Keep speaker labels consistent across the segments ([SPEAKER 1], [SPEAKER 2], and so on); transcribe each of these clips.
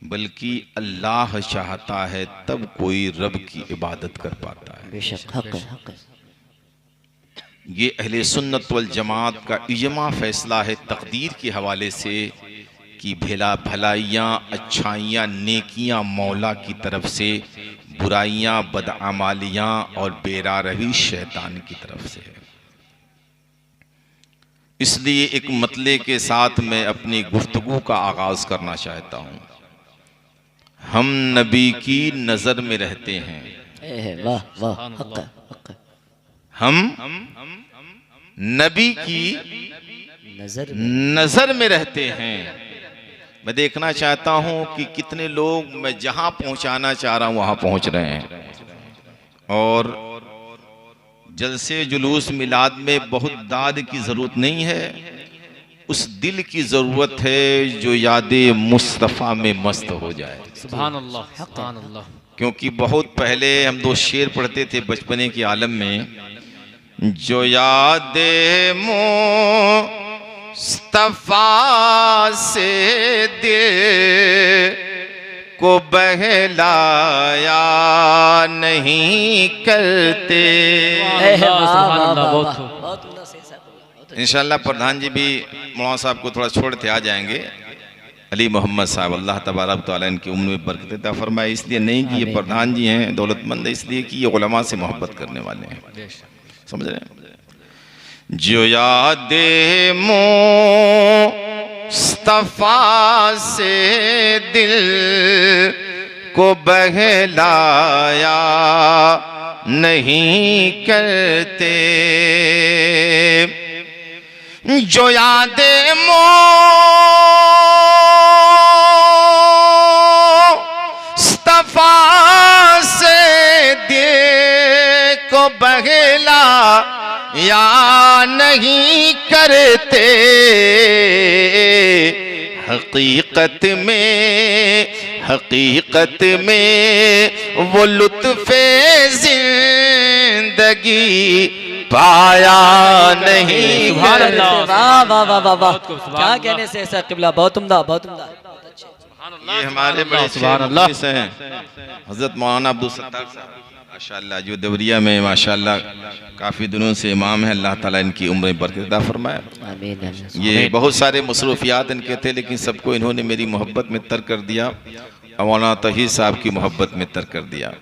[SPEAKER 1] बल्कि अल्लाह चाहता है तब कोई रब की इबादत कर पाता है।
[SPEAKER 2] बेशक हक है, हक है।
[SPEAKER 1] ये अहले सुन्नत वल जमात का इजमा फैसला है तकदीर के हवाले से कि भलाइयाँ, अच्छाइयाँ, नेकियां मौला की तरफ से, बुराइयां, बदअमालियाँ और बेरारवी शैतान की तरफ से है। इसलिए एक मतले के साथ मैं अपनी गुफ्तगू का आगाज करना चाहता हूँ। हम नबी की नजर में रहते हैं।
[SPEAKER 2] वाह वाह, हक है, हक है।
[SPEAKER 1] हम नबी की नजर में रहते हैं। मैं देखना चाहता हूं कि कितने लोग मैं जहां पहुंचाना चाह रहा हूं वहां पहुंच रहे हैं। और जलसे जुलूस मिलाद में बहुत दाद की जरूरत नहीं है, उस दिल की जरूरत है जो यादे मुस्तफ़ा में मस्त हो जाए।
[SPEAKER 3] सुभान अल्लाह, सुभान अल्लाह।
[SPEAKER 1] क्योंकि बहुत पहले हम दो शेर पढ़ते थे बचपने के आलम में, जो यादे मुस्तफ़ा से दिल को बहलाया नहीं करते। इंशाअल्लाह प्रधान जी भी मौलाना साहब को थोड़ा छोड़ के आ जाएंगे। अली मोहम्मद साहब, अल्लाह तबारक तआला इनकी उम्र में बरकत अता फरमाए। इसलिए नहीं कि ये प्रधान जी हैं दौलतमंद है, इसलिए कि ये उलमा से मोहब्बत करने वाले हैं। समझ रहे हैं? जो यादे मुस्तफ़ा से दिल को बहलाया नहीं करते, जो यादे मुस्तफ़ा से दिल को बहला या नहीं करते, हकीकत में वो लुत्फ़े जिंदगी पाया नहीं।
[SPEAKER 2] वाह वाह वाह वाह वाह, क्या कहने से ऐसा क़िबला, बहुत उम्दा, बहुत उम्दा।
[SPEAKER 1] ये हमारे बड़े मुखलिस हैं हजरत मौलाना अब्दुल सत्तार साहब माशाअल्लाह, जो देवरिया में माशाअल्लाह काफ़ी दिनों से इमाम है। अल्लाह ताला इनकी उम्र बरकत अता फरमाए। ये बहुत सारे मसरूफियात इनके थे, लेकिन सबको इन्होंने मेरी मोहब्बत में तर कर दिया, मौलाना तहीर साहब की मोहब्बत में तर कर दिया।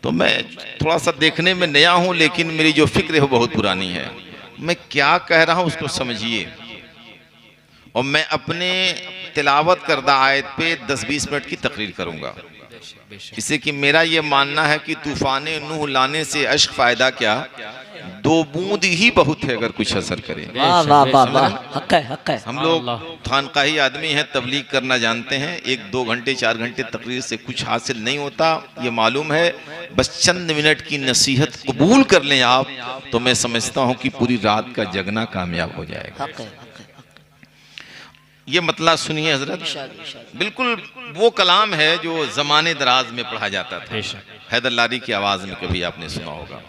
[SPEAKER 1] तो मैं थोड़ा सा देखने में नया हूँ, लेकिन मेरी जो फिक्र है वो बहुत पुरानी है। मैं क्या कह रहा हूँ उसको समझिए, और मैं अपने तिलावत करदा आयत पे 10-20 मिनट की तकरीर करूँगा। इससे कि मेरा ये मानना है कि तूफान नूह लाने से अश्क फायदा क्या, 2 बूंद ही बहुत है अगर कुछ असर करे।
[SPEAKER 2] वाह वाह वाह वाह, हक है, हक है।
[SPEAKER 1] हम लोग खानकाही आदमी हैं, तबलीग करना जानते हैं, 1-2 घंटे 4 घंटे तकरीर से कुछ हासिल नहीं होता, ये मालूम है। बस चंद मिनट की नसीहत कबूल कर लें आप, तो मैं समझता हूँ कि पूरी रात का जगना कामयाब हो जाएगा। ये मतलब सुनिए हजरत, बिल्कुल वो कलाम है जो जमाने दराज में पढ़ा जाता था, हैदर लारी की आवाज में, कभी आपने सुना होगा।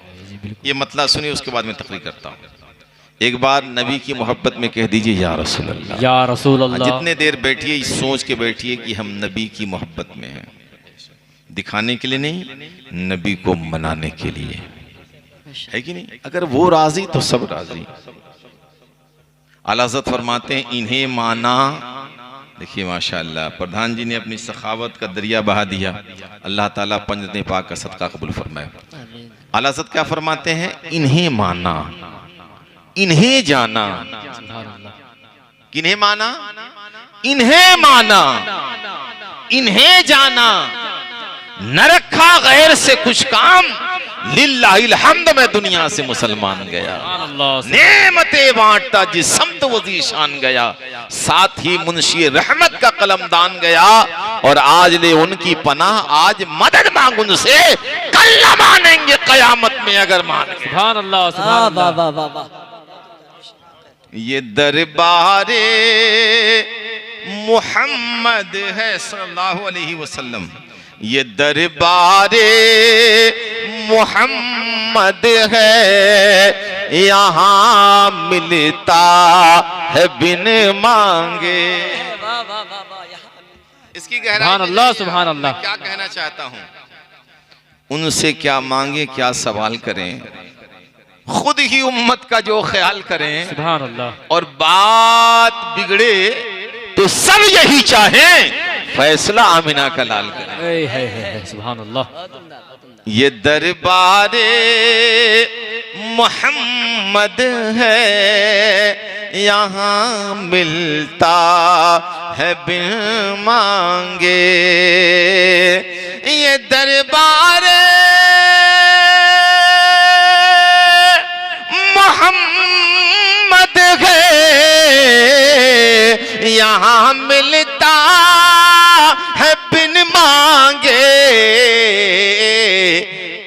[SPEAKER 1] ये मतलब सुनिए, उसके बाद मैं तकरीर करता हूँ। एक बार नबी की मोहब्बत में कह दीजिए या रसूल अल्लाह, या रसूल अल्लाह। जितने देर बैठिए सोच के बैठिए कि हम नबी की मोहब्बत में हैं, दिखाने के लिए नहीं, नबी को मनाने के लिए, है कि नहीं? अगर वो राजी तो सब राजी। आला हज़रत फरमाते हैं इन्हें माना। देखिए माशाअल्लाह, प्रधान जी ने अपनी सखावत का दरिया बहा दिया। अल्लाह ताला पंजतने पाक का सदका कबूल फरमाए। आला हज़रत क्या फरमाते हैं, इन्हें माना, इन्हें जाना। किन्हें माना? इन्हें माना, इन्हें जाना, न रखा गैर से कुछ काम, लिल्लाहिल हम्द में दुनिया से मुसलमान गया। नेमते बांटता जिस समत वो ज़ीशान गया, साथ ही मुंशी रहमत का कलमदान गया। और आज ले उनकी पनाह, आज मदद मांग उनसे, कल न मानेंगे कयामत में अगर माने। सुभान अल्लाह, सुभान अल्लाह। ये दरबारे मुहम्मद है सल्लल्लाहु अलैहि वसल्लम, ये दरबारे मोहम्मद है, यहाँ मिलता है बिन मांगे। इसकी गहराई
[SPEAKER 3] सुभान
[SPEAKER 1] में
[SPEAKER 3] अल्लाह,
[SPEAKER 1] नहीं है।
[SPEAKER 3] सुभान अल्लाह।
[SPEAKER 1] मैं क्या कहना चाहता हूं, उनसे क्या मांगे, क्या सवाल करें, खुद ही उम्मत का जो ख्याल करें,
[SPEAKER 3] सुभान अल्लाह।
[SPEAKER 1] और बात बिगड़े तो सब यही चाहें फैसला आमिना का लाल करें।
[SPEAKER 3] है सुभान अल्लाह।
[SPEAKER 2] बहुत उम्दा, बहुत उम्दा।
[SPEAKER 1] ये दरबारे मोहम्मद है, यहाँ मिलता है बिन मांगे। ये दरबारे मोहम्मद है, यहाँ मिलता है बिन मांगे।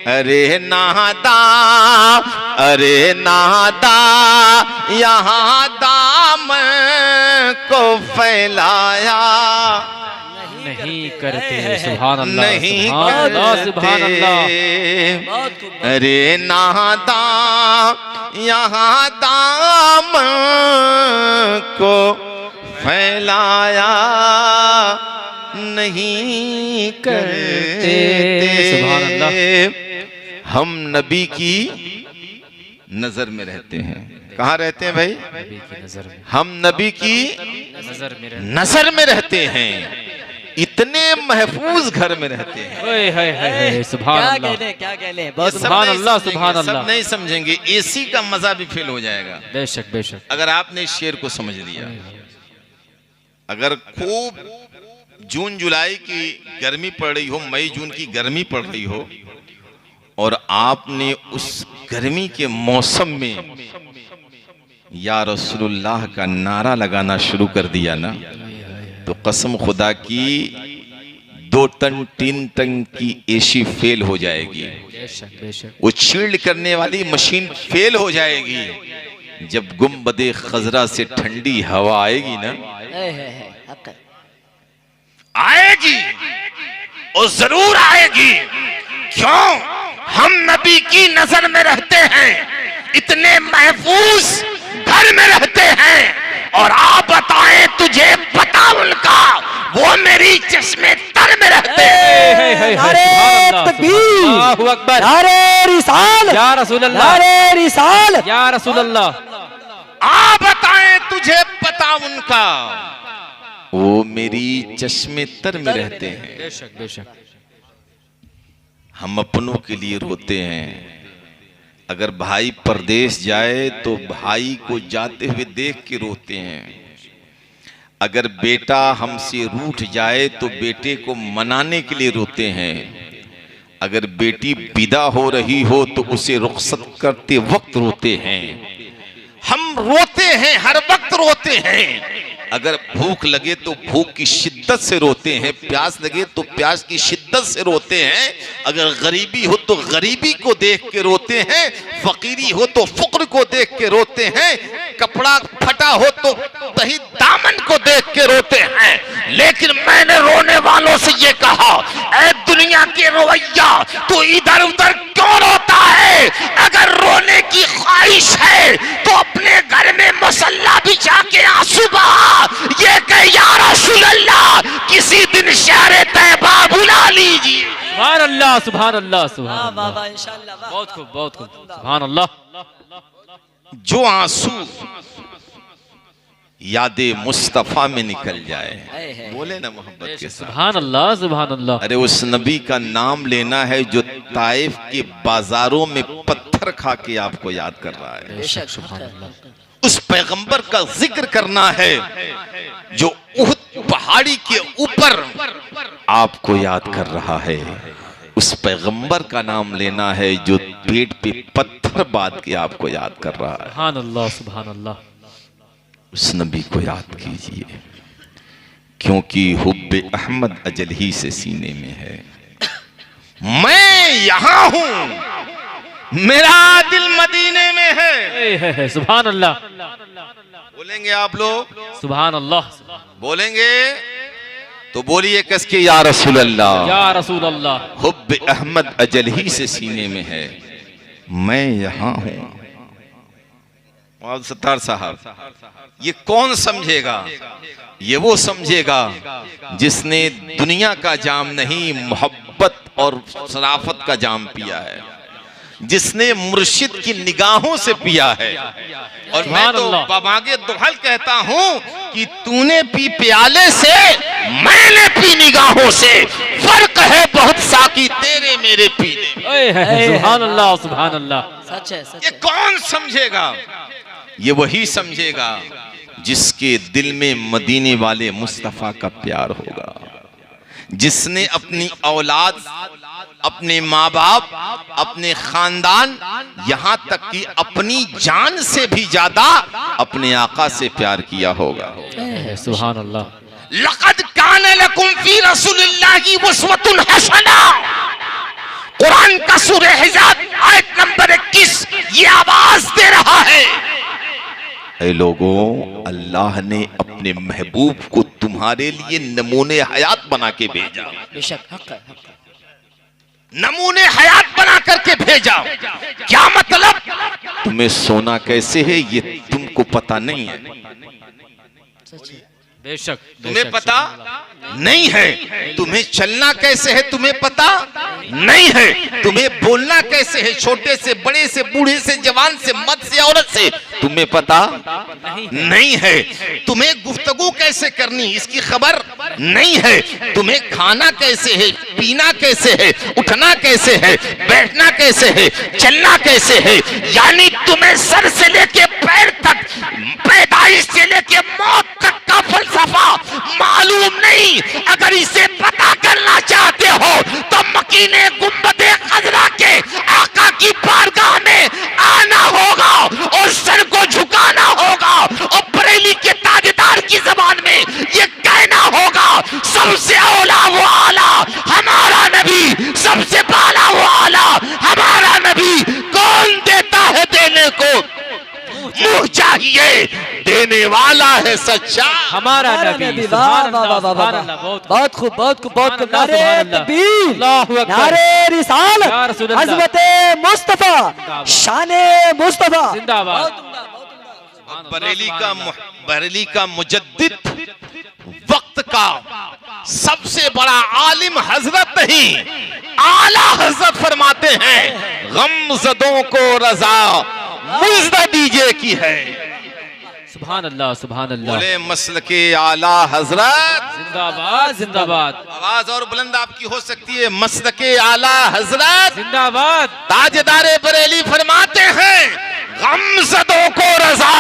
[SPEAKER 1] अरे नादा, अरे नादा, यहाँ दामन को फैलाया
[SPEAKER 3] नहीं करते। सुभान अल्लाह,
[SPEAKER 1] नहीं
[SPEAKER 3] सुभान अल्लाह, सुभान अल्लाह।
[SPEAKER 2] बहुत खूब, बहुत
[SPEAKER 1] अरे नादा, यहाँ दामन को फैलाया नहीं करते।
[SPEAKER 3] सुभान अल्लाह।
[SPEAKER 1] हम नबी की नजर में रहते हैं। कहाँ रहते हैं भाई?
[SPEAKER 3] नबी की नजर में,
[SPEAKER 1] हम नबी की
[SPEAKER 3] नजर में रहते।
[SPEAKER 1] नजर में रहते हैं, इतने महफूज घर में रहते हैं।
[SPEAKER 3] ओए है सुभान
[SPEAKER 2] क्या
[SPEAKER 3] अल्लाह।
[SPEAKER 2] कहने, क्या कहने,
[SPEAKER 1] ये
[SPEAKER 2] बहुत
[SPEAKER 1] सब
[SPEAKER 2] उम्दा।
[SPEAKER 3] सुभान
[SPEAKER 1] नहीं
[SPEAKER 3] अल्लाह,
[SPEAKER 1] समझेंगे,
[SPEAKER 3] सुभान
[SPEAKER 1] सब
[SPEAKER 3] अल्लाह।
[SPEAKER 1] नहीं समझेंगे। एसी का मजा भी फेल हो जाएगा
[SPEAKER 3] बेशक बेशक।
[SPEAKER 1] अगर आपने इस शेर को समझ लिया। अगर खूब जून जुलाई की गर्मी पड़ रही हो, मई जून की गर्मी पड़ रही हो, और आपने उस गर्मी के मौसम में या रसूलुल्लाह का नारा लगाना शुरू कर दिया ना, तो कसम खुदा की 2 टन 3 टन की एसी फेल हो जाएगी।
[SPEAKER 3] बेशक बेशक।
[SPEAKER 1] वो चील्ड करने वाली मशीन फेल हो जाएगी। जब गुम्बदे खजरा से ठंडी हवा आएगी ना,
[SPEAKER 2] हक है।
[SPEAKER 1] आएगी और जरूर आएगी। क्यों? हम नबी की नजर में रहते हैं, इतने महफूज घर में रहते हैं। और आप बताएं, तुझे पता उनका, वो मेरी चश्मे तर में रहते हैं।
[SPEAKER 2] नारे तकबीर,
[SPEAKER 3] अल्लाहु अकबर,
[SPEAKER 2] नारे रिसाल,
[SPEAKER 3] या रसूल अल्लाह,
[SPEAKER 2] नारे रिसाल।
[SPEAKER 3] या रसूल अल्लाह।
[SPEAKER 1] आप बताएं, तुझे पता उनका, वो मेरी चश्मे तर में रहते हैं।
[SPEAKER 3] बेशक बेशक।
[SPEAKER 1] हम अपनों के लिए रोते हैं। अगर भाई परदेश जाए तो भाई को जाते हुए देख के रोते हैं। अगर बेटा हमसे रूठ जाए तो बेटे को मनाने के लिए रोते हैं। अगर बेटी विदा हो रही हो तो उसे रुखसत करते वक्त रोते हैं। हम रोते हैं, हर वक्त रोते हैं। अगर भूख लगे तो भूख की शिद्दत से रोते हैं, प्यास लगे तो प्यास की शिद्दत से रोते हैं। अगर गरीबी हो तो गरीबी को देख के रोते हैं, फकीरी हो तो फक्र को देख के रोते हैं, कपड़ा फटा हो तो दही दामन को देख के रोते हैं। लेकिन मैंने रोने वालों से ये कहा, ऐ दुनिया के रोवैया, तू इधर उधर क्यों रोता है? अगर रोने की ख्वाहिश है तो अपने घर में मसल्ला बिछा के आंसू बहा। ये कह या रसूल अल्लाह, किसी दिन शहर तैबा बुला लीजिए।
[SPEAKER 3] सुभान अल्लाह, सुभान अल्लाह, सुभान
[SPEAKER 2] वाह वाह
[SPEAKER 3] अल्लाह।
[SPEAKER 2] वाह, इंशाअल्लाह, वाह।
[SPEAKER 3] बहुत खूब, बहुत खूब। सुभान अल्लाह।
[SPEAKER 1] जो आंसू यादे मुस्तफा में निकल जाए, बोले ना मोहब्बत के साथ,
[SPEAKER 3] सुभान अल्लाह, सुभान अल्लाह।
[SPEAKER 1] अरे उस नबी का नाम लेना है जो ताइफ के बाजारों में पत्थर खा के आपको याद कर रहा है।
[SPEAKER 3] बेशक, सुभान अल्लाह।
[SPEAKER 1] उस पैगंबर का जिक्र करना है जो उहद पहाड़ी के ऊपर आपको याद कर रहा है। उस पैगंबर का नाम लेना है जो पेट पे पत्थर बांध के आपको याद कर रहा है।
[SPEAKER 3] सुभान अल्लाह, सुभान अल्लाह।
[SPEAKER 1] उस नबी को याद कीजिए, क्योंकि हुब्बे अहमद अजल ही से सीने में है। मैं यहां हूं, मेरा दिल मदीने में है।
[SPEAKER 3] सुभान अल्लाह।
[SPEAKER 1] बोलेंगे आप लोग?
[SPEAKER 3] सुभान अल्लाह।
[SPEAKER 1] बोलेंगे तो बोलिए कस के या रसूल अल्लाह।
[SPEAKER 3] या रसूल अल्लाह।
[SPEAKER 1] हुब्बे अहमद अजल ही से सीने में है। मैं यहां हूं, और सत्तार साहब, ये कौन समझेगा? ये वो समझेगा जिसने दुनिया का जाम नहीं, मोहब्बत और शराफत का जाम पिया है, जिसने मुर्शिद की निगाहों से पिया है। और मैं तो बाबागे दुहल कहता हूं कि तूने पी प्याले से, मैंने पी निगाहों से, फर्क है बहुत साकी तेरे मेरे पीने में।
[SPEAKER 3] सुभान अल्लाह, सुभान अल्लाह।
[SPEAKER 2] सच है, सच
[SPEAKER 1] ये
[SPEAKER 2] है।
[SPEAKER 1] कौन समझेगा? ये वही समझेगा जिसके दिल में मदीने वाले मुस्तफा का प्यार होगा, जिसने अपनी औलाद, अपने माँ बाप, अपने खानदान, यहाँ तक कि अपनी जान से भी ज्यादा अपने आका से प्यार किया होगा।
[SPEAKER 3] सुभान अल्लाह।
[SPEAKER 1] लक़द कान लकुम फी रसूलिल्लाहि उस्वतुन हसना, कुरान का सूरह हिजाब आयत नंबर 21 ये आवाज दे रहा है, ऐ लोगों, अल्लाह ने अपने महबूब को तुम्हारे लिए नमूने हयात बना के भेजा।
[SPEAKER 2] बेशक, हक है, हक है।
[SPEAKER 1] नमूने हयात बना करके भेजा। क्या मतलब? तुम्हें सोना कैसे है ये तुमको पता नहीं है,
[SPEAKER 2] सच है।
[SPEAKER 3] बेशक,
[SPEAKER 1] तुम्हें पता नहीं है। तुम्हें चलना कैसे है तुम्हें पता नहीं है। तुम्हें बोलना कैसे है, छोटे से बड़े से, बूढ़े से, जवान से, मर्द से, औरत से, तुम्हें पता नहीं है। तुम्हें गुफ्तगू कैसे करनी इसकी खबर नहीं है। तुम्हें खाना कैसे है, पीना कैसे है, उठना कैसे है, बैठना कैसे है, चलना कैसे है, यानी तुम्हें सर से लेके पैर तक, पैदाइश से लेके मौत तक का फलसफा मालूम नहीं। अगर इसे पता करना चाहते हो तो मकीने गुंबदे खजरा के आका की बारगाह में आना होगा और सर को झुकाना होगा और बरेली के ताजदार की जबान में ये कहना होगा, सबसे औला वो आला हमारा नबी, सबसे बाला वो आला हमारा नबी। कौन देता है देने को मुंह चाहिए, देने वाला है सच्चा
[SPEAKER 3] हमारा नबी।
[SPEAKER 2] वाह वाह वाह वाह वाह, बहुत खूब, बहुत खूब, बहुत खूब। नारे तकबीर,
[SPEAKER 3] अल्लाहु अकबर,
[SPEAKER 2] नारे रिसालत,
[SPEAKER 3] या रसूल अल्लाह,
[SPEAKER 2] अज़मते मुस्तफा, शाने मुस्तफा।
[SPEAKER 3] जिंदाबाद।
[SPEAKER 2] बहुत उम्दा, बहुत उम्दा।
[SPEAKER 1] बरेली का मुजद्दिद, वक्त का सबसे बड़ा आलिम हजरत नहीं, आला हजरत फरमाते हैं, गमज़दों को रजा मुज़्ज़ा दीजिए की है।
[SPEAKER 3] सुभान अल्लाह, सुभान अल्लाह।
[SPEAKER 1] बोले मसल के आला हजरत,
[SPEAKER 3] जिंदाबाद, जिंदाबाद।
[SPEAKER 1] आवाज और बुलंद आपकी हो सकती है, मसल के आला हजरत
[SPEAKER 3] जिंदाबाद।
[SPEAKER 1] ताजदारे बरेली फरमाते हैं, गमज़दों को रजा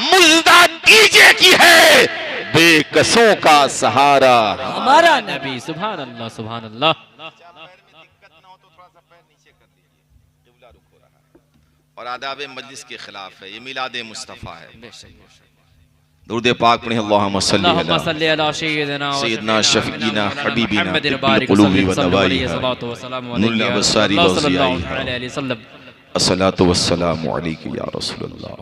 [SPEAKER 1] मुज़्ज़ा दीजिए की है, बेकसों का सहारा
[SPEAKER 2] हमारा नबी।
[SPEAKER 3] नबी। सुभान अल्लाह, सुभान अल्लाह।
[SPEAKER 1] और आदाब मजलिस के खिलाफ है, ये मिलाद मुस्तफ़ा है। दुरूद पाक पढ़ें, अल्लाहुम्मा सल्ली
[SPEAKER 3] अल्लाहुम्मा सल्ली अला सय्यिदिना
[SPEAKER 1] सय्यदना शफीना हबीबिना
[SPEAKER 3] मुहम्मदिन
[SPEAKER 1] तिब्बिल
[SPEAKER 3] बारिक
[SPEAKER 1] क़ुलूबि व
[SPEAKER 3] वसल्लम
[SPEAKER 1] दवाइहा
[SPEAKER 3] सल्लल्लाहु अलैहि वसल्लम
[SPEAKER 1] नुल्ला बसारी व
[SPEAKER 3] सल्लल्लाहु
[SPEAKER 1] ज़ियाइहा
[SPEAKER 3] अलैहि वसल्लम।
[SPEAKER 1] अस्सलातु वस्सलामु अलैका या रसूलल्लाह।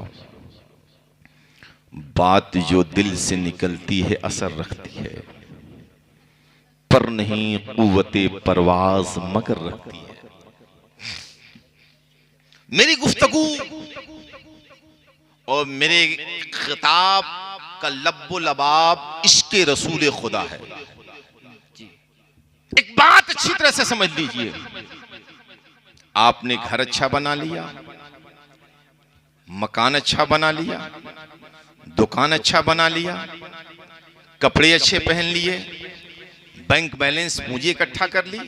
[SPEAKER 1] बात जो दिल से निकलती है असर रखती है, पर नहीं कुव्वते परवाज मगर रखती है। मेरी गुफ्तगू और मेरे खिताब का लब्बो लबाब इश्क़े रसूल खुदा है। एक बात अच्छी तरह से समझ लीजिए, आपने घर अच्छा बना लिया, मकान अच्छा बना लिया, दुकान अच्छा बना लिया, कपड़े अच्छे पहन लिए, बैंक बैलेंस पूंजी इकट्ठा कर ली,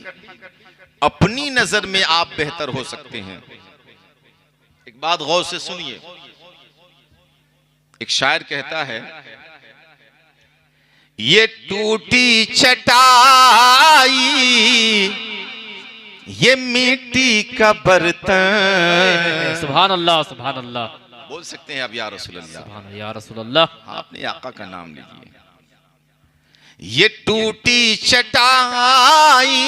[SPEAKER 1] अपनी नजर में आप बेहतर हो सकते हैं। एक बात गौर से सुनिए, एक शायर कहता है, ये टूटी चटाई, ये मिट्टी का बर्तन।
[SPEAKER 3] सुभान अल्लाह, सुभान अल्लाह।
[SPEAKER 1] बोल सकते हैं आप या रसूल अल्लाह,
[SPEAKER 3] सुभान या रसूल अल्लाह।
[SPEAKER 1] आपने आका का नाम लीजिए। ये टूटी चटाई,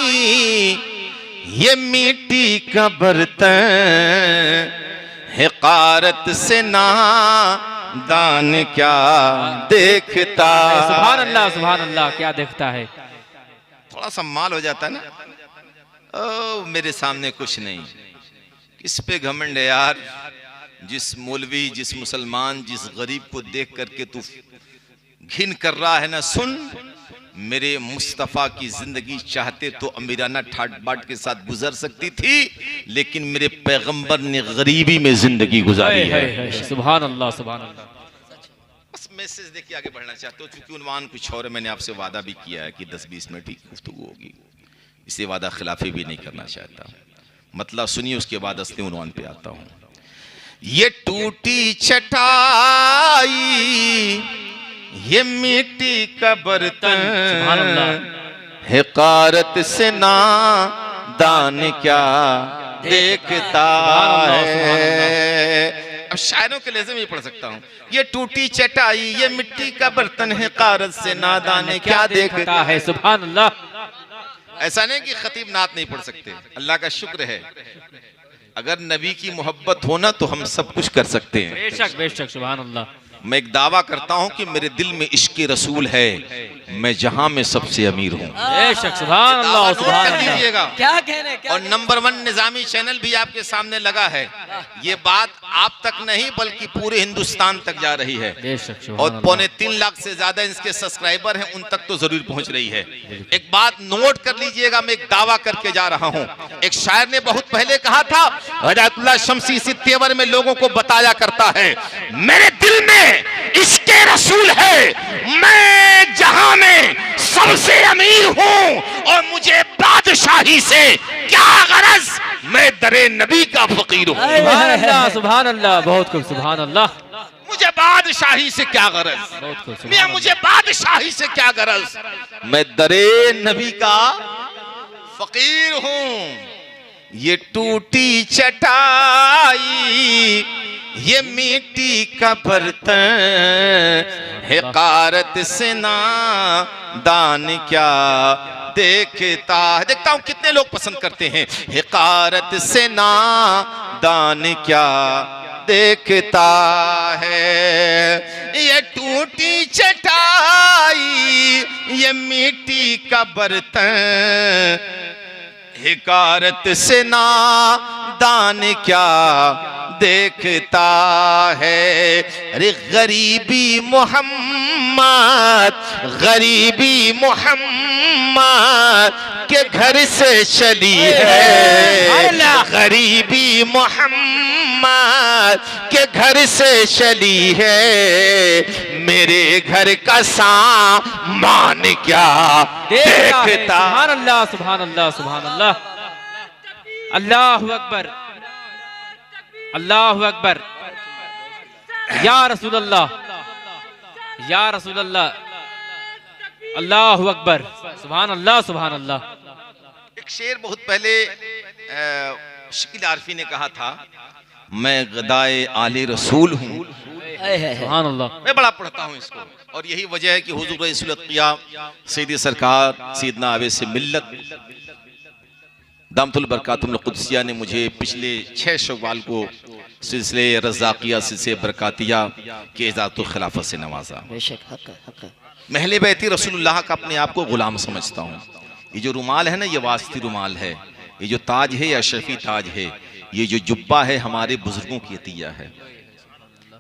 [SPEAKER 1] ये मिट्टी का बर्तन, हिकारत से ना दान क्या देखता।
[SPEAKER 3] सुभान अल्लाह, सुभान अल्लाह। क्या देखता है?
[SPEAKER 1] थोड़ा सा माल हो जाता है ना, ओ मेरे सामने कुछ नहीं, किस पे घमंड है यार, जिस मौलवी, जिस मुसलमान, जिस गरीब को देख करके तू घिन कर रहा है ना, सुन, मेरे मुस्तफ़ा की जिंदगी चाहते तो अमीराना ठाट बाट के साथ गुजर सकती थी, लेकिन मेरे पैगंबर ने गरीबी में जिंदगी गुजारी है।
[SPEAKER 3] सुभान अल्लाह, सुभान अल्लाह।
[SPEAKER 1] बस मैसेज देके आगे बढ़ना चाहते हो, क्योंकि उन्वान कुछ और है। मैंने आपसे वादा भी किया है कि 10-20 मिनट की गुफ्तगू होगी, इसे वादा खिलाफी भी नहीं करना चाहता। मतलब सुनिए, उसके बाद असली उन्वान पे आता हूं। ये टूटी चटाई, ये मिट्टी का बर्तन, हिकारत से ना दान क्या देखता है। अब शायरों के लहज़े में ही पढ़ सकता हूँ। ये टूटी चटाई, ये मिट्टी का बर्तन, हिकारत से नादान क्या देखता है।
[SPEAKER 3] सुभान अल्लाह।
[SPEAKER 1] ऐसा नहीं कि खतीब नात नहीं पढ़ सकते, अल्लाह का शुक्र है, अगर नबी की मोहब्बत होना तो हम सब कुछ कर सकते हैं।
[SPEAKER 3] बेशक बेशक, सुभान अल्लाह।
[SPEAKER 1] मैं एक दावा करता हूं कि मेरे दिल में इश्क रसूल है, मैं जहां में सबसे अमीर हूं।
[SPEAKER 3] बेशक, सुभान अल्लाह, सुभान अल्लाह।
[SPEAKER 2] क्या कहने, क्या
[SPEAKER 1] और नंबर 1 निजामी चैनल भी आपके सामने लगा है। ये बात आप तक नहीं बल्कि पूरे हिंदुस्तान तक जा रही है। और 3.25 लाख से ज्यादा इसके सब्सक्राइबर हैं, उन तक तो जरूर पहुंच रही है। एक बात नोट कर लीजिएगा, मैं एक दावा करके जा रहा हूं। एक शायर ने बहुत पहले कहा था, हजरतुल्लाह शम्सी इसी तेवर में लोगों को बताया करता है, मेरे दिल में इसके रसूल है, मैं जहां में सबसे अमीर हूं, और मुझे बादशाही से क्या गरज, मैं दरे नबी का फकीर हूं।
[SPEAKER 3] सुभान अल्लाह, सुभान अल्लाह, बहुत खूब, सुभान अल्लाह।
[SPEAKER 1] मुझे बादशाही से क्या गरज,
[SPEAKER 3] बहुत खूब,
[SPEAKER 1] मियां मुझे बादशाही से क्या गरज, मैं दरे नबी का फकीर हूं। ये टूटी चटाई, ये मिट्टी का बर्तन, हिकारत से ना दान क्या देखता है। देखता हूं कितने लोग पसंद करते हैं, हिकारत से ना दान क्या देखता है। ये टूटी चटाई, ये मिट्टी का बर्तन, हिकारत से ना दान क्या देखता है। अरे गरीबी मोहम्मद, गरीबी मोहम्मद के घर से चली है, गरीबी मोहम्मद के घर से चली है, मेरे घर का सामान क्या देखता।
[SPEAKER 3] सुभान अल्लाह, सुभान अल्लाह, सुभान अल्लाह। अल्लाहु अकबर, अल्लाहु अकबर। या रसूल अल्लाह, या रसूल अल्लाह, अल्लाहु अकबर। सुभान अल्लाह, सुभान अल्लाह।
[SPEAKER 1] एक शेर बहुत पहले शकील आरफी ने कहा था, मैं गदाए आले रसूल हूँ।
[SPEAKER 3] सुभान अल्लाह।
[SPEAKER 1] मैं बड़ा पढ़ता हूँ इसको, और यही वजह है कि हुजूर रसूलुल्लाह क़िया सैयद सरकार सैयदना अवैस मिल्लत दामतुल बरकातुल कुद्सिया ने मुझे पिछले 6 शव्वाल को सिलसिले रज़ाकिया सिलसिले बरकातिया के इजाज़तुल खिलाफत से नवाजा। महले बैती रसूलुल्लाह का अपने आप को गुलाम समझता हूँ। ये जो रुमाल है ना, ये वास्ती रुमाल है, ये जो ताज है, या अशरफी ताज है, ये जो जुब्बा है, हमारे बुजुर्गों की अतिया है।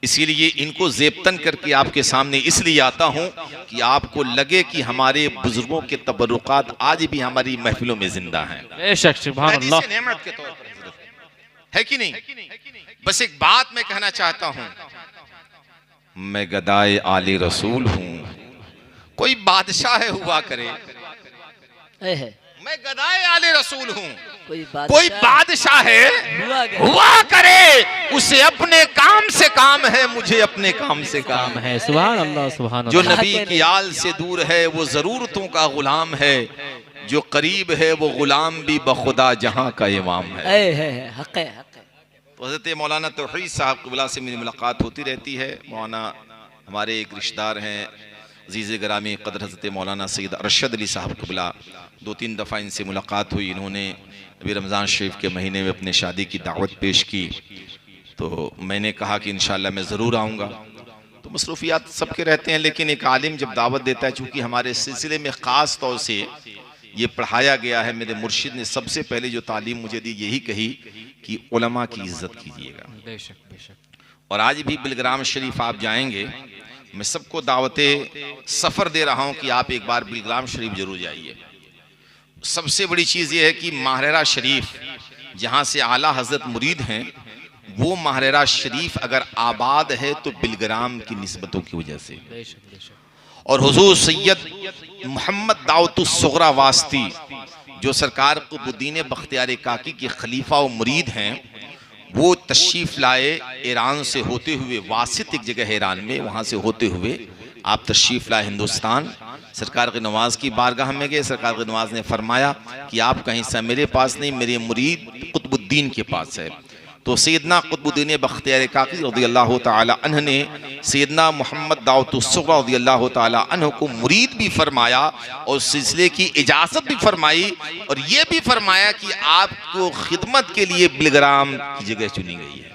[SPEAKER 1] इसीलिए इनको ज़ेबतन करके आपके सामने इसलिए आता हूँ कि आपको लगे कि हमारे बुजुर्गों के तबरुकात आज भी हमारी महफिलों में जिंदा हैं।
[SPEAKER 3] बेशक, सुभान अल्लाह।
[SPEAKER 1] नेमत के तौर पर है कि नहीं। बस एक बात मैं कहना चाहता हूँ, मैं गदाए आले रसूल हूँ। कोई बादशाह हुआ करे, मैं गदाए आले रसूल हूँ। कोई बादशाह है हुआ करे, उसे अपने काम से काम है, मुझे अपने काम से काम है।
[SPEAKER 3] सुभान अल्लाह, सुभान
[SPEAKER 1] जो
[SPEAKER 3] अल्लाह।
[SPEAKER 1] नबी की आल से दूर है वो जरूरतों का गुलाम है, जो करीब है वो गुलाम भी बखुदा जहां का इमाम है।
[SPEAKER 2] हक है, हक है।
[SPEAKER 1] तो हज़रत मौलाना तौहीद साहब क़िबला से मेरी मुलाकात होती रहती है। मौलाना हमारे एक रिश्तेदार हैं, अज़ीज़ गिरामी क़द्र हज़रत मौलाना सैयद अरशद अली साहब क़िबला। 2-3 दफ़ा इनसे मुलाकात हुई। इन्होंने अभी रमज़ान शरीफ के महीने में अपने शादी की दावत पेश की, तो मैंने कहा कि इंशाअल्लाह मैं ज़रूर आऊँगा। तो मसरूफ़ियात सबके रहते हैं, लेकिन एक आलिम जब दावत देता है, चूँकि हमारे सिलसिले में ख़ास तौर से ये पढ़ाया गया है, मेरे मुर्शिद ने सबसे पहले जो तालीम मुझे दी यही कही कि उलमा की इज़्ज़त कीजिएगा।
[SPEAKER 3] बेशक, बेशक।
[SPEAKER 1] और आज भी बिलग्राम शरीफ आप जाएंगे, मैं सबको दावते सफ़र दे रहा हूं कि आप एक बार बिलग्राम शरीफ जरूर जाइए। सबसे बड़ी चीज़ ये है कि माहरेरा शरीफ जहां से आला हजरत मुरीद हैं, वो माहरेरा शरीफ अगर आबाद है तो बिलग्राम की निस्बतों की वजह से। और हुजूर सैयद मोहम्मद दाऊदुस सुगरा वास्ती जो सरकार कुतुबुद्दीन बख्तियार काकी के खलीफा और मुरीद हैं, वो तशरीफ लाए ईरान से होते हुए, वासित एक जगह है ईरान में, वहाँ से होते हुए आप तशरीफ लाए हिंदुस्तान। सरकार के नवाज की बारगाह में गए। सरकार के नवाज ने फरमाया कि आप कहीं से मेरे पास नहीं, मेरे मुरीद कुतुबुद्दीन के पास है। तो सैयदना कुतुबुद्दीन बख्तियार काकी रज़ियल्लाहु ताला अन्हु ने सैयदना मोहम्मद दाऊदुस सुगरा रज़ियल्लाहु ताला अन्हु को मुरीद भी फरमाया और सिलसिले की इजाज़त भी फरमाई, और ये भी फरमाया कि आपको खिदमत के लिए बिलग्राम की जगह चुनी गई है।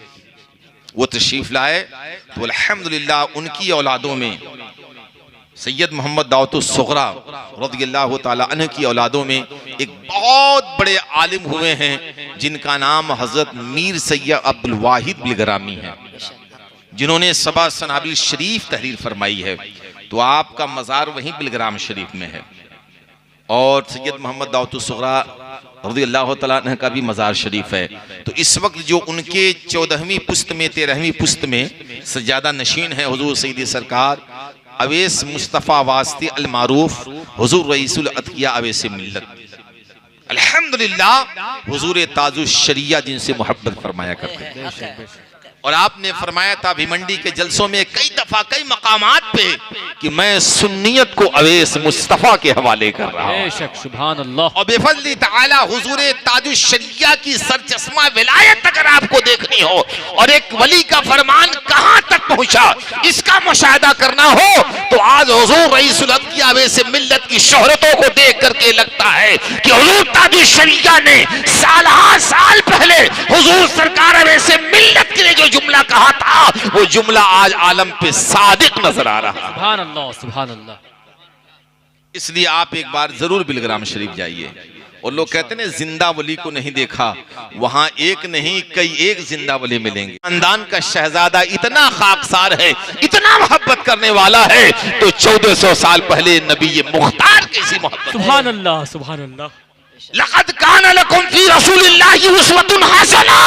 [SPEAKER 1] वो तशरीफ लाए तो अल्हम्दुलिल्लाह उनकी औलादों में सैयद मोहम्मद दाऊदुस सुगरा रज़ियल्लाहु ताला अन्हु की औलादों में एक बहुत बड़े आलिम हुए हैं जिनका नाम हजरत मीर सैयद अब्दुल वाहिद बिलग्रामी है, जिन्होंने सबा सनाबिल शरीफ तहरीर फरमाई है। तो आपका मज़ार वहीं बिलग्राम शरीफ में है। और सैयद मोहम्मद दाऊदुस सुगरा रज़ियल्लाहु ताला अन्हु का भी मज़ार शरीफ है। तो इस वक्त जो उनके 14वीं पुश्त में 13वीं पुश्त में सज्जादा नशीन है हुजूर सईदी सरकार अवैस मुस्तफ़ा वास्ती अल मारूफ हुजूर रईसुल अतकिया अवैस मिल्लत, अल्हम्दुलिल्लाह हुजूर ताजुश शरिया जिनसे मोहब्बत फरमाया करते हैं। और आपने फरमाया था भिमंडी के जलसों में कई दफा कई मकामात पे कि मैं सुन्नियत को अवैस मुस्तफा के हवाले कर रहा हूं।
[SPEAKER 3] सुभान अल्लाह।
[SPEAKER 1] और बेफजली ताला हुजूर ताजुश शरिया की सरचश्मा विलायत अगर आपको देखनी हो और एक वली का फरमान कहां तक पहुंचा इसका मुशाहिदा करना हो, तो आज हुजूर रईसुल अतकिया अवैस मिल्लत की शोहरतों को देख करके लगता है कि हुजूर ताजुश शरिया ने साल पहले हुजूर सरकार अवैस मिल्लत के लिए जो जुमला कहा था वो जुमला आज आलम पे सादिक नजर आ रहा है।
[SPEAKER 3] सुभान अल्लाह, सुभान अल्लाह।
[SPEAKER 1] इसलिए आप एक बार जरूर बिलग्राम शरीफ जाइए। और लोग कहते हैं जिंदा वली को नहीं देखा, वहां एक नहीं कई एक जिंदा वली मिलेंगे। खानदान का शहजादा इतना खाकसार है, इतना मोहब्बत करने वाला है, तो 1400 साल पहले नबी मुख्तार कैसी मोहब्बत।
[SPEAKER 3] सुभान अल्लाह, सुभान अल्लाह।
[SPEAKER 1] लक़द कान लकुम फी रसूलिल्लाहि उस्वतुन हसना,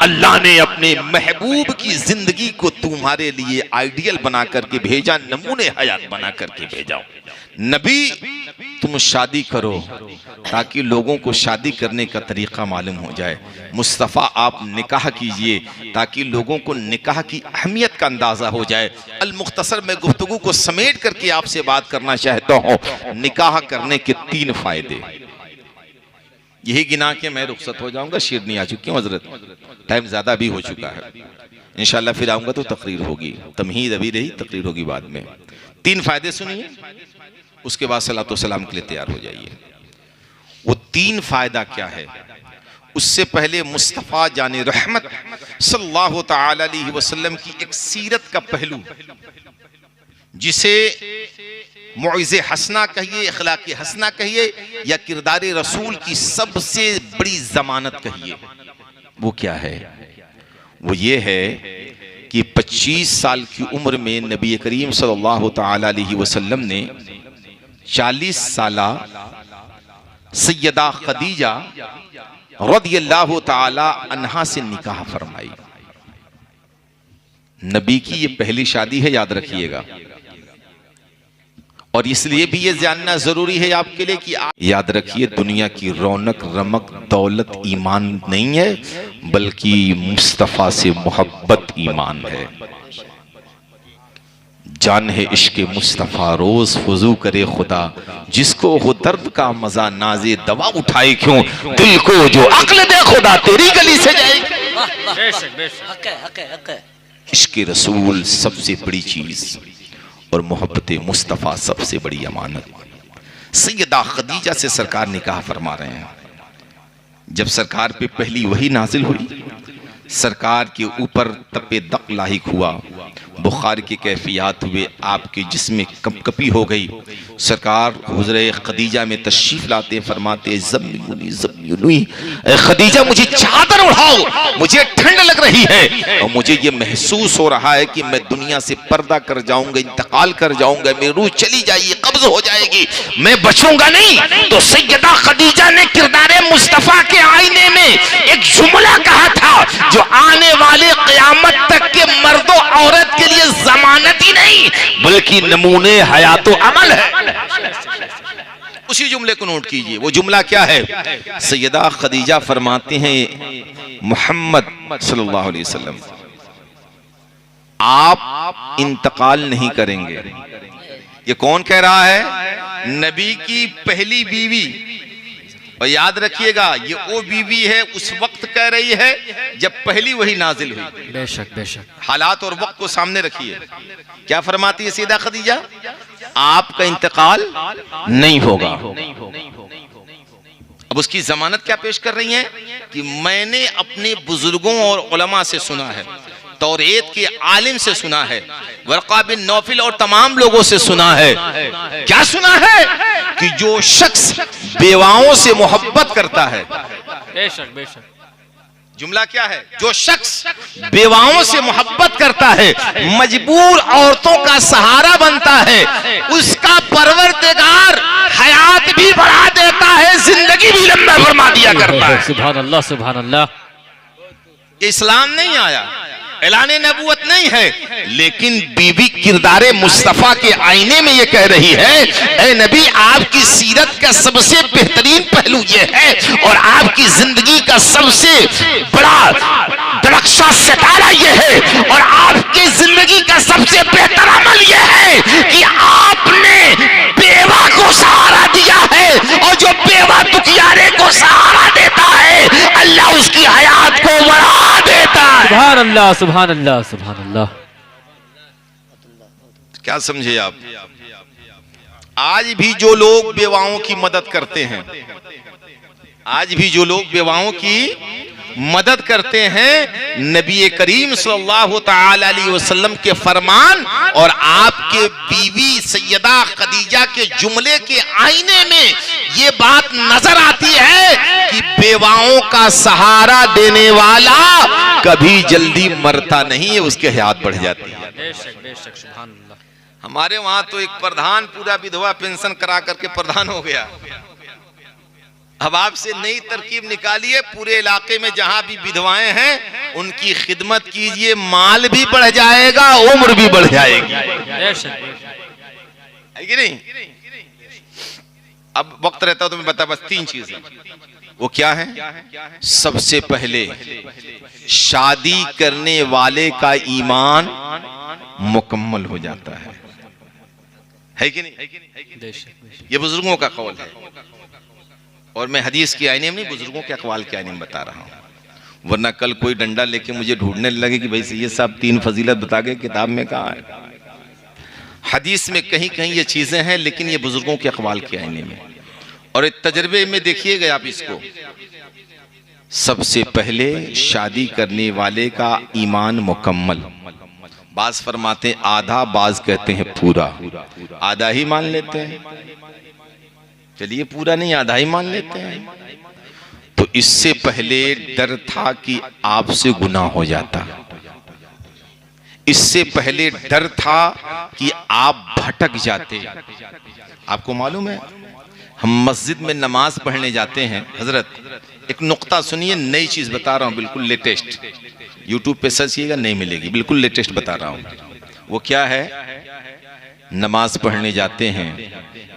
[SPEAKER 1] अल्लाह ने अपने महबूब की जिंदगी को तुम्हारे लिए आइडियल बना करके भेजा, नमूने हयात बना करके भेजा। नबी तुम शादी करो ताकि लोगों को शादी करने का तरीका मालूम हो जाए। मुस्तफ़ा आप निकाह कीजिए ताकि लोगों को निकाह की अहमियत का अंदाजा हो जाए। अल मुख्तसर में गुफ्तगू को समेट करके आपसे बात करना चाहता हूँ। निकाह करने के 3 फायदे, यही गिना के मैं रुखसत हो जाऊंगा। शिरनी आ चुकी हूँ हजरत, टाइम ज्यादा भी हो चुका है। इंशाल्लाह फिर आऊंगा तो तकरीर होगी, तमहीद अभी रही, तकरीर होगी बाद में। 3 फायदे सुनिए, उसके बाद सलातो सलाम के लिए तैयार हो जाइए। वो 3 फायदा क्या है, उससे पहले मुस्तफ़ा जाने रहमत सल्लल्लाहु ताला अलैहि वसल्लम की एक सीरत का पहलू, जिसे मौइज़े हसना कहिए, अखलाक़े हसना कहिए, या किरदार रसूल की सबसे बड़ी जमानत कहिए, वो क्या है? वो ये है कि 25 साल की उम्र में नबी करीम सल्लल्लाहु ताला अलैहि वसल्लम ने 40 साला सैयदा खदीजा रज़ियल्लाहु ताला अन्हा से निकाह फरमाई। नबी की ये पहली शादी है, याद रखिएगा। और इसलिए भी ये जानना जरूरी है आपके लिए कि आप याद रखिए, दुनिया की रौनक रमक दौलत ईमान नहीं है, बल्कि मुस्तफ़ा से मोहब्बत ईमान है। जान है इश्क़ मुस्तफ़ा रोज फुजू करे खुदा, जिसको हो दर्द का मजा नाजे दवा उठाए क्यों, दिल को जो अक्ल दे खुदा तेरी गली से जाएगी। इश्क़ रसूल सबसे बड़ी चीज और मोहब्बत मुस्तफ़ा सबसे बड़ी अमानत। सैयदा खदीजा से सरकार निकाह फरमा रहे हैं। जब सरकार पे पहली वही नाजिल हुई, सरकार के ऊपर तपे दक लाहिक हुआ, बुखार की कैफियत हुए, आपके जिस्म कंपकपी हो गई। सरकार हुज़रे खदीजा में तशरीफ लाते फरमाते ज़म्मिलूनी ज़म्मिलूनी, ए खदीजा मुझे चादर उठाओ, मुझे ठंड लग रही है और मुझे ये महसूस हो रहा है कि मैं दुनिया से पर्दा कर जाऊंगा, इंतकाल कर जाऊंगा, मेरी रूह चली जाएगी, कब्ज हो जाएगी, मैं बचूंगा नहीं। तो सैयदा खदीजा ने किरदारे मुस्तफा के आईने में एक जुमला कहा था जो आने वाले क़यामत तक के मर्दों औरत के लिए जमानत ही नहीं बल्कि नमूने हयातो अमल है। उसी जुमले को नोट कीजिए। वो जुमला क्या है? सैयदा खदीजा फरमाते हैं, मोहम्मद सल्लल्लाहु अलैहि वसल्लम, आप इंतकाल नहीं करेंगे। ये कौन कह रहा है? नबी की पहली बीवी। और याद रखिएगा, ये वो बीवी है उस वक्त कह रही है जब पहली वही नाजिल हुई।
[SPEAKER 3] बेशक बेशक।
[SPEAKER 1] हालात और वक्त को सामने रखिए। क्या फरमाती है सैयदा खदीजा? आपका इंतकाल नहीं होगा। अब उसकी जमानत क्या पेश कर रही हैं कि मैंने अपने बुजुर्गों और उलमा से सुना है, तौरेत के आलिम से सुना है, वर्क़ा बिन नौफिल और तमाम लोगों से सुना है। क्या सुना है? कि जो शख्स बेवाओं से मोहब्बत करता है,
[SPEAKER 3] बेशक बेशक।
[SPEAKER 1] जुमला क्या है? जो शख्स बेवाओं से मोहब्बत करता है, मजबूर औरतों का सहारा बनता है, उसका परवरदिगार हयात भी बढ़ा देता है, जिंदगी भी लंबा फरमा दिया करता है।
[SPEAKER 3] सुभान अल्लाह सुभान अल्लाह।
[SPEAKER 1] इस्लाम नहीं आया, ऐलान नबूवत नहीं है, लेकिन बीबी किरदारे मुस्तफा के आईने में ये कह रही है, ए नबी आपकी सीरत का सबसे बेहतरीन पहलू ये है और आपकी जिंदगी का सबसे बड़ा दरख्शा सितारा ये है और आपकी जिंदगी का सबसे बेहतर अमल ये है कि आपने बेवा को सहारा दिया है और जो बेवा दुखियारे को सहारा देता है अल्लाह उसकी हयात को बढ़ा देता है।
[SPEAKER 3] सुभान अल्लाह सुभान अल्लाह सुभान अल्लाह।
[SPEAKER 1] क्या समझे आप? आज भी जो लोग बेवाओं की मदद करते हैं, आज भी जो लोग बेवाओं की मदद करते हैं, नबी करीम सल्लल्लाहु ताला अलैहि वसल्लम के फरमान और आपके बीवी सैयदा खदीजा के जुमले के आईने में ये बात नजर आती है कि बेवाओं का सहारा देने वाला कभी जल्दी मरता नहीं है, उसके हयात बढ़ जाती है।
[SPEAKER 3] बेशक बेशक सुभान अल्लाह।
[SPEAKER 1] हमारे वहां तो एक प्रधान पूरा विधवा पेंशन करा करके प्रधान हो गया। अब आपसे नई तरकीब निकालिए, पूरे इलाके में जहां भी विधवाएं हैं उनकी खिदमत कीजिए, माल भी बढ़ जाएगा, उम्र भी बढ़ जाएगी। है कि नहीं? अब वक्त रहता तो मैं बता, बस 3 चीजें। वो क्या है? सबसे पहले शादी करने वाले का ईमान मुकम्मल हो जाता है कि नहीं? ये बुजुर्गों का कौल है और मैं हदीस की आईने में नहीं, बुजुर्गों के अकवाल के आईने में बता रहा हूं। वरना कल कोई डंडा लेके मुझे ढूंढने लगे कि भाई ये सब 3 फजीलत बता के किताब में कहाँ है। हदीस में कहीं कहीं ये चीजें हैं, लेकिन ये बुजुर्गों के अकवाल के आईने में। और एक तजर्बे में देखिएगा आप इसको, सबसे पहले शादी करने वाले का ईमान मुकम्मल। बाज फरमाते आधा, बाज कहते हैं पूरा। आधा ही मान लेते हैं, चलिए पूरा नहीं आधा ही मान लेते हैं। तो इससे पहले डर था कि आपसे गुनाह हो जाता, इससे पहले डर था कि आप भटक जाते। आपको मालूम है हम मस्जिद में नमाज पढ़ने जाते हैं। हजरत एक नुक्ता सुनिए, नई चीज बता रहा हूं, बिल्कुल लेटेस्ट। यूट्यूब पे सर्च कीजिएगा, नहीं मिलेगी, बिल्कुल लेटेस्ट बता रहा हूं। वो क्या है? नमाज पढ़ने जाते हैं,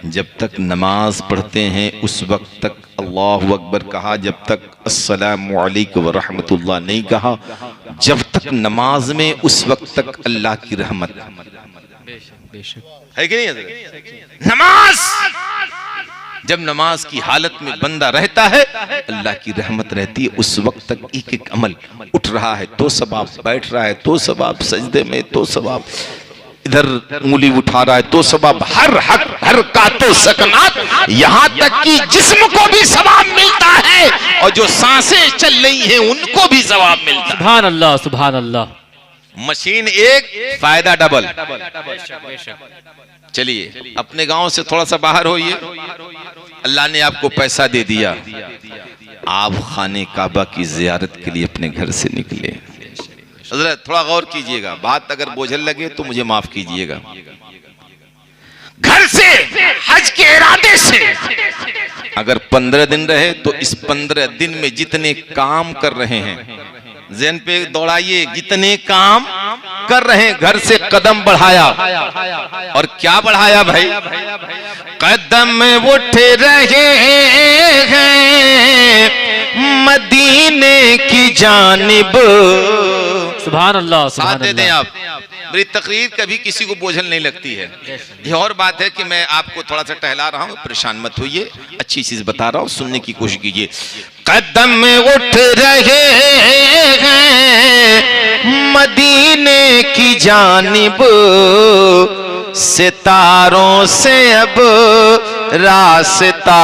[SPEAKER 1] जब तक नमाज पढ़ते हैं उस वक्त तक अल्लाहु अकबर कहा, जब तक अस्सलामु अलैकुम व रहमतुल्लाह नहीं कहा, जब तक नमाज में उस वक्त तक अल्लाह की रहमत है कि नहीं? नमाज जब नमाज की हालत में बंदा रहता है अल्लाह की रहमत रहती है। उस वक्त तक एक एक अमल उठ रहा है तो सवाब, बैठ रहा है तो सवाब, सजदे में तो सवाब, इधर उंगली उठा रहा है तो सवाब, हर कातो सकनात, यहाँ तक कि जिस्म को भी सवाब मिलता है और जो सांसें चल रही हैं उनको भी सवाब मिलता है।
[SPEAKER 3] सुभान अल्लाह सुभान अल्लाह।
[SPEAKER 1] मशीन एक, फायदा डबल।
[SPEAKER 3] बेशक।
[SPEAKER 1] चलिए अपने गांव से थोड़ा सा बाहर होइए, अल्लाह ने आपको पैसा दे दिया, आप खाने काबा की जियारत के लिए अपने घर से निकले। हजरत थोड़ा गौर कीजिएगा, बात अगर बोझल लगे तो मुझे माफ कीजिएगा। घर से हज के इरादे से अगर 15 दिन रहे तो इस 15 दिन में जितने काम कर रहे हैं ज़हन पे दौड़ाइए, जितने काम कर रहे हैं, घर से कदम बढ़ाया। और क्या बढ़ाया भाई? कदम उठ रहे हैं मदीने की जानिब।
[SPEAKER 3] सुभान अल्लाह,
[SPEAKER 1] साथ
[SPEAKER 3] सुभान
[SPEAKER 1] दे दें
[SPEAKER 3] अल्लाह।
[SPEAKER 1] आप। मेरी तकरीर कभी किसी को बोझल नहीं लगती है। ये और बात है कि मैं आपको थोड़ा सा टहला रहा हूँ, परेशान मत होइए, अच्छी चीज बता रहा हूँ, सुनने की कोशिश कीजिए। कदम उठ रहे हैं मदीने की जानिब, सितारों से अब रास्ता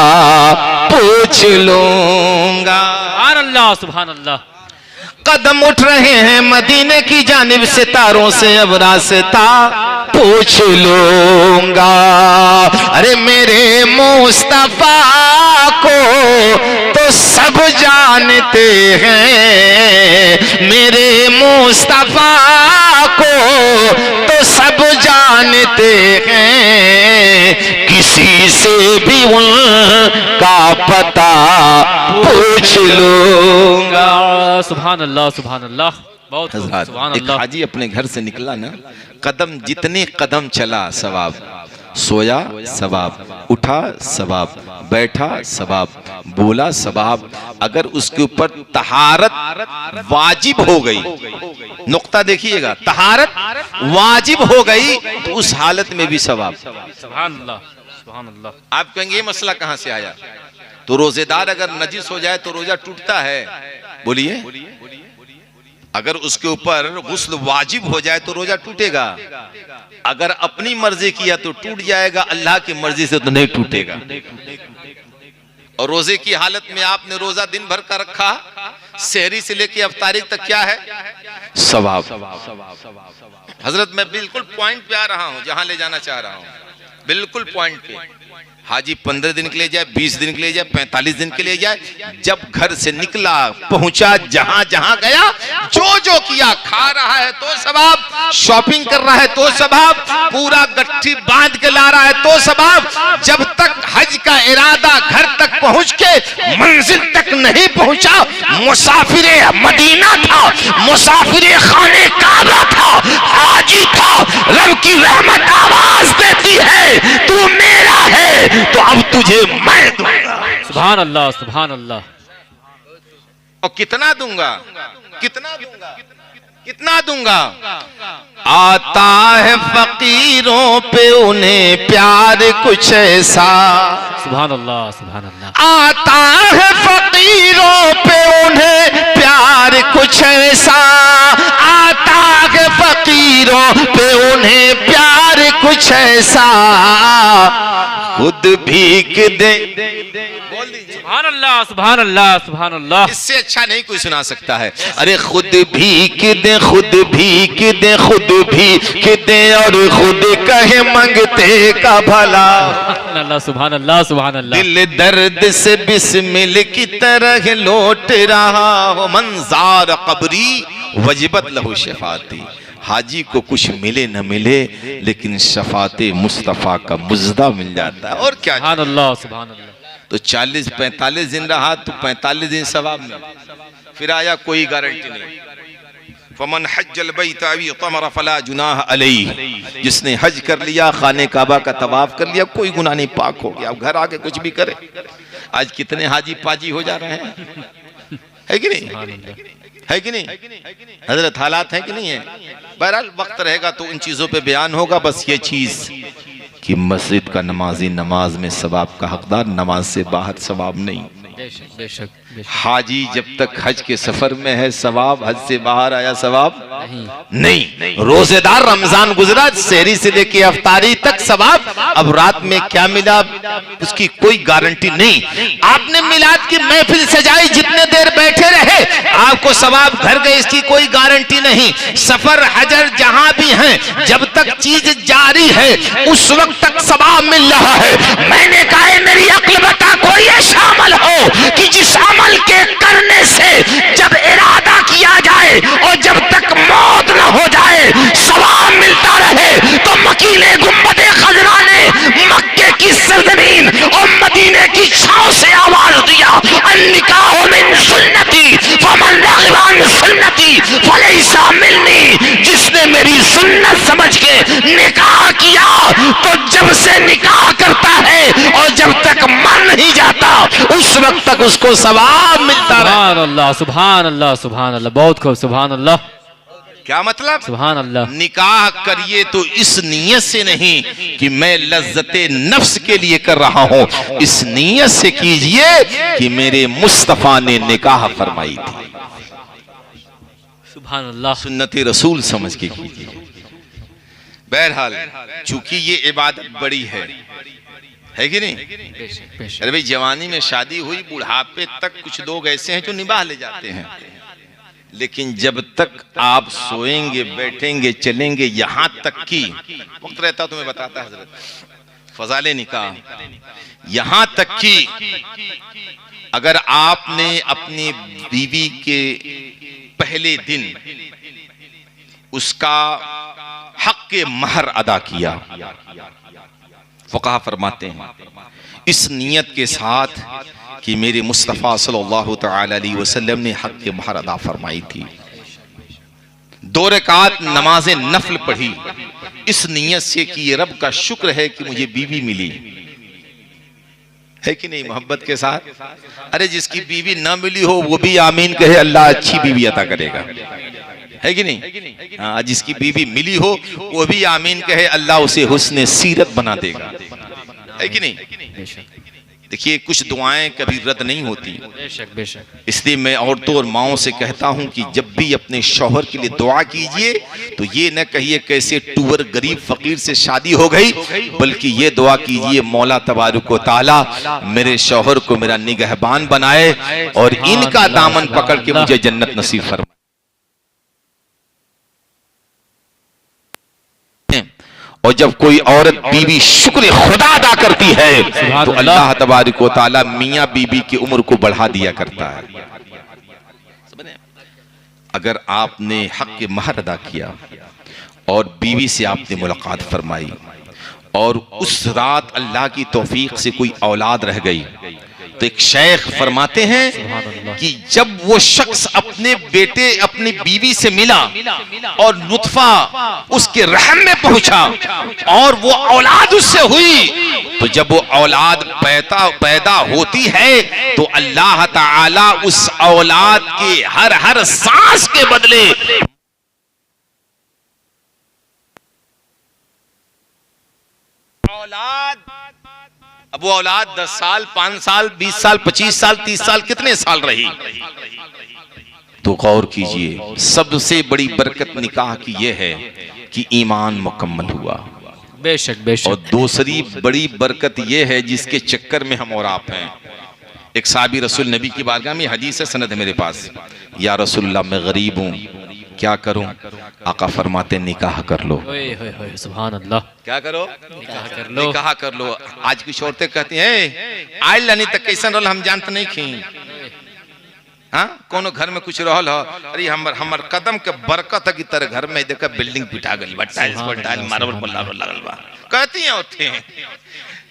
[SPEAKER 1] पूछ लूंगा।
[SPEAKER 3] सुभान अल्लाह, सुभान अल्लाह।
[SPEAKER 1] कदम उठ रहे हैं मदीने की जानिब, सितारों से अब रास्ता पूछ लूंगा। अरे मेरे मुस्तफा को तो सब जानते हैं, मेरे मुस्तफा को तो सब जानते हैं, किसी से भी उनका पता पूछ लूंगा।
[SPEAKER 3] सुभान अल्लाह, सुभान अल्लाह। बहुत खूब,
[SPEAKER 1] हज़रात,
[SPEAKER 3] सुभान
[SPEAKER 1] एक
[SPEAKER 3] अल्लाह।
[SPEAKER 1] हाजी अपने घर से निकला ना, कदम जितने कदम चला सवाब, सोया सवाब, उठा सवाब, बैठा सवाब, बोला सवाब। अगर उसके ऊपर तहारत वाजिब हो गई, नुक्ता देखिएगा, तहारत वाजिब हो गई तो उस हालत में भी सवाब।
[SPEAKER 3] सुभान अल्लाह, सुभान अल्लाह।
[SPEAKER 1] आप कहेंगे ये मसला कहां से आया? तो रोजेदार अगर नजिस हो जाए तो रोजा टूटता है। बोलिए, अगर उसके ऊपर गुस्ल वाजिब हो जाए तो रोजा टूटेगा। अगर अपनी मर्जी किया तो टूट जाएगा, अल्लाह की मर्जी से तो नहीं टूटेगा। और रोजे की हालत में आपने रोजा दिन भर का रखा, सहरी से लेके अफ्तारी तक क्या है? सवाब। हजरत मैं बिल्कुल पॉइंट पे आ रहा हूं, जहां ले जाना चाह रहा हूं, बिल्कुल पॉइंट पे। हाजी 15 दिन के लिए जाए, 20 दिन के लिए जाए, 45 दिन के लिए जाए, जब घर से निकला, पहुंचा, जहां जहां गया, जो जो किया, खा रहा है तो सवाब, शॉपिंग कर रहा है तो सवाब, पूरा गट्ठी बांध के ला रहा है तो सवाब। जब तक हज का इरादा घर तक पहुंच के मंजिल तक नहीं पहुंचा, मुसाफिरे मदीना था, मुसाफिरे खाने काबा था, हाजी था। रब की रहमत आवाज देती है, तू मेरा है तो अब तुझे मैं दूंगा।
[SPEAKER 3] सुभान अल्लाह, सुभान अल्लाह।
[SPEAKER 1] और कितना दूंगा? कितना दूंगा? कितना दूंगा? आता है फकीरों पे उन्हें प्यार कुछ ऐसा।
[SPEAKER 3] सुभान अल्लाह, सुभान अल्लाह।
[SPEAKER 1] आता है फकीरों पे उन्हें प्यार कुछ ऐसा, आता है फकीरों पे उन्हें प्यार कुछ ऐसा, खुद भीख दे। बोल दीजिए,
[SPEAKER 3] सुभान अल्लाह, सुभान अल्लाह, सुभान अल्लाह।
[SPEAKER 1] इससे अच्छा नहीं कोई सुना सकता है। अरे खुद भीख दे, खुद भीख दे, खुद भीख दे, और खुद कहे मंगते का भला।
[SPEAKER 3] अल्लाह, सुभान अल्लाह, सुभान अल्लाह।
[SPEAKER 1] दिल दर्द से बिस्मिल की तरह लौट रहा हो, मंजार कब्री वजिबत लहू शफाती। हाजी को कुछ मिले न मिले, लेकिन शफाते मुस्तफ़ा का मुजदा मिल जाता है। और क्या?
[SPEAKER 3] सुभान अल्लाह, सुभान अल्लाह।
[SPEAKER 1] तो 40-45 दिन रहा तो 45 दिन सवाब में, फिर आया कोई गारंटी नहीं। फमन हज्जल बैत अव इतमर फला जुनाह अलैहि, जिसने हज कर लिया, खाने काबा का तवाफ कर लिया, कोई गुनाह नहीं, पाक हो गया। अब घर आके कुछ भी करे। आज कितने हाजी पाजी हो जा रहे हैं, है कि नहीं? है कि नहीं? हजरत हालात है कि नहीं है? बहरहाल वक्त रहेगा तो उन चीजों पे बयान होगा। बस ये चीज कि मस्जिद का नमाजी नमाज में सवाब का हकदार, नमाज से बाहर सवाब नहीं।
[SPEAKER 3] बेशक बेशक बेशक
[SPEAKER 1] हाजी जब तक हज के सफर में है सवाब, हज से बाहर आया सवाब नहीं। रोजेदार रमजान गुजरा, सहरी से लेके अफ्तारी तक सवाब, अब रात में क्या मिला उसकी कोई गारंटी नहीं। आपने मिलाद की महफिल सजाई, जितने देर बैठे रहे आपको सवाब घर गए इसकी कोई गारंटी नहीं। सफर हजर जहां भी हैं, जब तक चीज जारी है उस वक्त तक सवाब मिल रहा है। मैंने कहा मेरी अक्ल बता कोई ऐसा अमल हो कि जिस अमल के करने से जब इरादा किया जाए और जब तक मौत न हो जाए सवाब मिलता रहे। तो मकीने गुम्बदे खजरा ने मक्के की सरजमीन और मदीने की छांव से आवाज दिया, अन्निकाहु मिन सुन्नती फमन रग़िबा अन सुन्नती फलैसा मिन्नी। जिसने मेरी सुन्नत समझ के निकाह किया तो जब से निकाह करता है और जब तक मर नहीं जाता उस वक्त तक उसको सवाब मिलता है।
[SPEAKER 3] सुभान अल्लाह सुभान अल्लाह सुभान अल्लाह, बहुत खूब सुभान अल्लाह।
[SPEAKER 1] क्या मतलब?
[SPEAKER 3] सुभान अल्लाह।
[SPEAKER 1] निकाह करिए तो इस नीयत से नहीं कि मैं लज्जते नफ्स के लिए कर रहा हूं, इस नीयत से कीजिए कि मेरे मुस्तफा ने निकाह फरमाई थी।
[SPEAKER 3] सुभान अल्लाह।
[SPEAKER 1] सुन्नते रसूल समझ के कीजिए। बहरहाल चूंकि ये इबादत बड़ी है कि नहीं?
[SPEAKER 3] बेशक बेशक।
[SPEAKER 1] अरे भाई जवानी में शादी हुई, बुढ़ापे तक कुछ लोग ऐसे हैं जो निभाह ले जाते हैं, लेकिन जब तक आप सोएंगे बैठेंगे चलेंगे, यहां तक कि वक्त रहता तुम्हें बताता हजरत फजाले निकाह, यहां तक कि अगर आपने अपनी बीवी के पहले दिन उसका हक के महर अदा किया, फुक़हा फरमाते हैं इस नियत के साथ कि मेरे मुस्तफ़ा सल्लल्लाहु तआला अलैहि वसल्लम ने हक के महर अदा फरमाई थी, 2 रकात नमाज नफल पढ़ी इस नियत से कि ये रब का शुक्र है कि मुझे बीवी मिली, है कि नहीं? मोहब्बत के साथ। अरे जिसकी बीवी ना मिली हो वो भी आमीन कहे, अल्लाह अच्छी बीवी अता करेगा, है कि नहीं? हाँ, जिसकी बीवी मिली हो वो भी आमीन कहे, अल्लाह उसे हुस्ने सीरत बना देगा, है कि नहीं? देखिए कुछ दुआएं कभी रद्द नहीं होती,
[SPEAKER 3] बेशक बेशक।
[SPEAKER 1] इसलिए मैं औरतों और माओं से कहता हूं कि जब भी अपने शौहर के लिए दुआ कीजिए तो ये न कहिए कैसे टूवर गरीब फकीर से शादी हो गई, बल्कि ये दुआ कीजिए मौला तबारक व तआला मेरे शौहर को मेरा निगहबान बनाए और इनका दामन पकड़ के मुझे जन्नत नसीब फरमाए। और जब कोई औरत बीवी शुक्र खुदा अदा करती है तो अल्लाह तबारक व तआला मियां बीबी की उम्र को बढ़ा दिया करता है। अगर आपने हक के महर अदा किया और बीवी से आपने मुलाकात फरमाई और उस रात अल्लाह की तौफीक से कोई औलाद रह गई, तो एक शेख फरमाते हैं कि जब वो शख्स अपने बेटे अपनी बीवी से मिला और नुतफा उसके रहम में पहुंचा और वो औलाद उससे हुई, तो जब वो औलाद पैदा होती है तो अल्लाह ताला उस औलाद के हर सांस के बदले औलाद, अब वो औलाद 10 साल 5 साल 20 साल 25 साल 30 साल कितने साल रही, तो गौर कीजिए सबसे बड़ी बरकत निकाह की यह है कि ईमान मुकम्मल हुआ।
[SPEAKER 3] बेशक बेशक।
[SPEAKER 1] और दूसरी बड़ी बरकत यह है जिसके चक्कर में हम और आप हैं। एक साहबी रसूल नबी की बारगाह में, हदीस है सनद है मेरे पास, या रसूलल्लाह मैं गरीब हूँ क्या करूं? आका फरमाते निकाह कर लो।
[SPEAKER 3] सुभान अल्लाह।
[SPEAKER 1] क्या करो?
[SPEAKER 3] निकाह कर लो।
[SPEAKER 1] निकाह कर लो। आज कुछ औरतें कहती हैं आइल लानी तक कैसन रहल हम जानते नहीं खी, हाँ कोनो घर में कुछ रहल हो, अरे हमर कदम के बरकत है कि तेरे घर में देखा बिल्डिंग पिटा गई बा, टाइल्स पर टाइल मार्बल पर लागल बा, कहती हैं औरतें।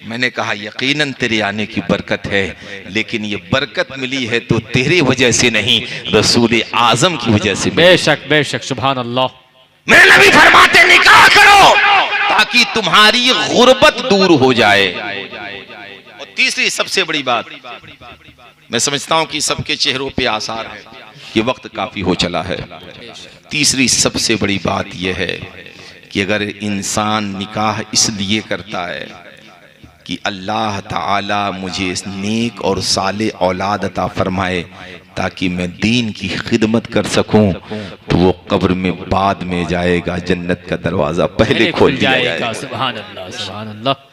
[SPEAKER 1] मैंने कहा यकीनन तेरे आने की बरकत है, लेकिन ये बरकत मिली है तो तेरे वजह से नहीं, रसूल आजम की वजह से।
[SPEAKER 3] बेशक बेशक। सुभान अल्लाह।
[SPEAKER 1] मेरे नबी फरमाते निकाह करो ताकि तुम्हारी गुर्बत दूर हो जाए। और तीसरी सबसे बड़ी बात, मैं समझता हूं कि सबके चेहरों पे आसार है कि वक्त काफी हो चला है। तीसरी सबसे बड़ी बात यह है कि अगर इंसान निकाह इसलिए करता है कि अल्लाह ताला मुझे इस नेक और साले औलाद अता फरमाए ताकि मैं दीन की खिदमत कर सकूं, तो वो कब्र में बाद में जाएगा, जन्नत का दरवाजा पहले खोल दिया जाएगा।
[SPEAKER 3] सुभान अल्लाह, सुभान अल्लाह।